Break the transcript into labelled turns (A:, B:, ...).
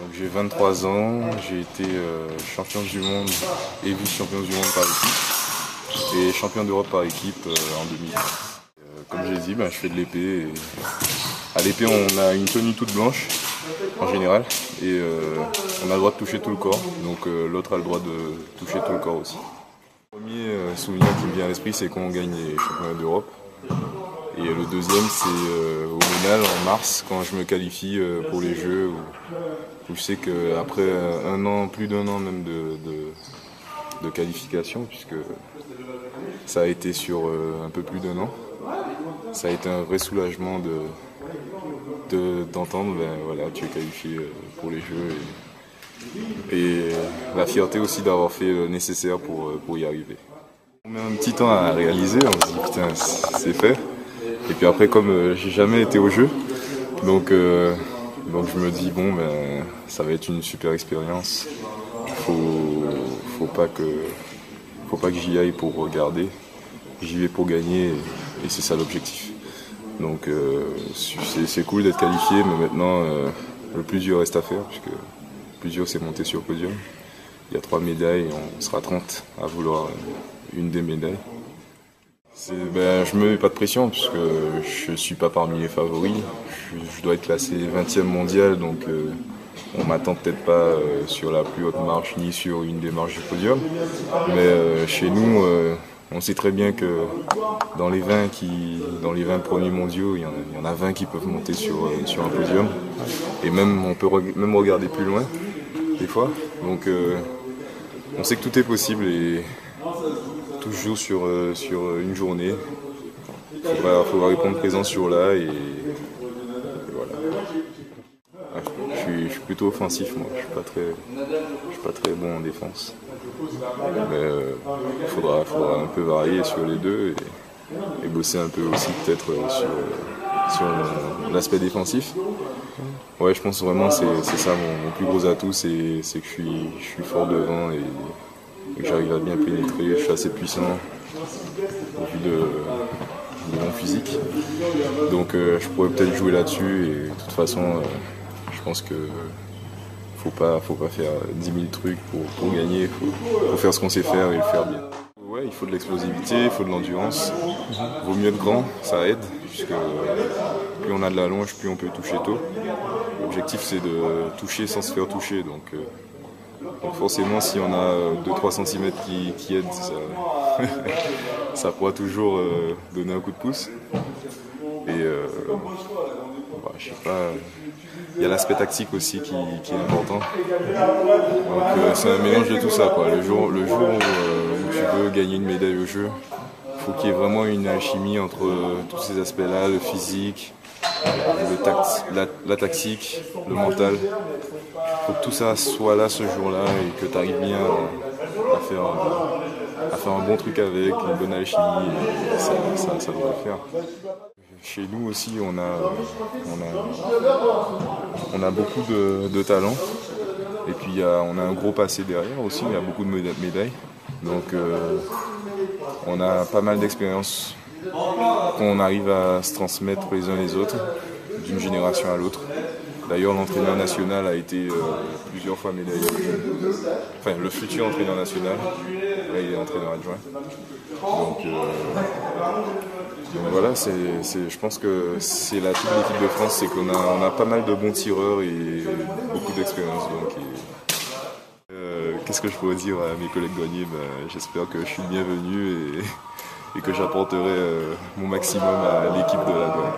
A: Donc j'ai 23 ans, j'ai été champion du monde et vice-champion du monde par équipe et champion d'Europe par équipe en 2000. Comme j'ai dit, je fais de l'épée. À l'épée, on a une tenue toute blanche en général et on a le droit de toucher tout le corps, donc l'autre a le droit de toucher tout le corps aussi. Le premier souvenir qui me vient à l'esprit, c'est quand on gagne les championnats d'Europe. Et le deuxième, c'est au Monal en mars, quand je me qualifie pour les Jeux, où je sais qu'après un an, plus d'un an même de qualification, puisque ça a été sur un peu plus d'un an, ça a été un vrai soulagement d'entendre, voilà, tu es qualifié pour les Jeux. Et la fierté aussi d'avoir fait le nécessaire pour y arriver. On met un petit temps à réaliser, on se dit putain, c'est fait. Et puis après, comme j'ai jamais été au jeu, donc je me dis bon, ça va être une super expérience. Faut pas que j'y aille pour regarder. J'y vais pour gagner et c'est ça l'objectif. Donc c'est cool d'être qualifié, mais maintenant le plus dur reste à faire, puisque le plus dur c'est monter sur le podium. Il y a 3 médailles, on sera 30 à vouloir une des médailles. Je me mets pas de pression puisque je suis pas parmi les favoris. Je dois être classé 20e mondial, donc on m'attend peut-être pas sur la plus haute marche ni sur une des marches du podium. Mais chez nous, on sait très bien que dans les 20 premiers mondiaux, il y en a 20 qui peuvent monter sur un podium. Et même on peut même regarder plus loin des fois. Donc on sait que tout est possible et toujours sur une journée. Il faudra répondre présent sur là et voilà. Je suis plutôt offensif moi, je suis pas très bon en défense. Mais il faudra un peu varier sur les deux et bosser un peu aussi peut-être sur l'aspect défensif. Ouais, je pense vraiment que c'est ça mon plus gros atout, c'est que je suis fort devant et que j'arrive à bien pénétrer, je suis assez puissant au vu de mon physique. Donc je pourrais peut-être jouer là-dessus et de toute façon je pense que faut pas faire 10 000 trucs pour gagner, faut faire ce qu'on sait faire et le faire bien. Ouais, il faut de l'explosivité, il faut de l'endurance. Vaut mieux être grand, ça aide, puisque plus on a de la longe, plus on peut toucher tôt. L'objectif c'est de toucher sans se faire toucher, donc forcément si on a 2-3 cm qui aident, ça pourra toujours donner un coup de pouce. Et je sais pas, il y a l'aspect tactique aussi qui est important. Donc c'est un mélange de tout ça, quoi. Le jour où tu veux gagner une médaille au jeu, il faut qu'il y ait vraiment une alchimie entre tous ces aspects-là, le physique, la tactique, le mental. Il faut que tout ça soit là ce jour-là et que tu arrives bien à faire un bon truc avec, une bonne alchimie, et ça doit le faire. Chez nous aussi, on a beaucoup de talent. Et puis on a un gros passé derrière aussi, il y a beaucoup de médailles. Donc on a pas mal d'expérience qu'on arrive à se transmettre les uns les autres, d'une génération à l'autre. D'ailleurs, l'entraîneur national a été plusieurs fois médaillé. Enfin, le futur entraîneur national, là il est entraîneur adjoint. Donc voilà, je pense que c'est l'atout de l'équipe de France, c'est qu'on a pas mal de bons tireurs et beaucoup d'expérience. Qu'est-ce que je pourrais dire à mes collègues douaniers? J'espère que je suis bienvenu et que j'apporterai mon maximum à l'équipe de la douane.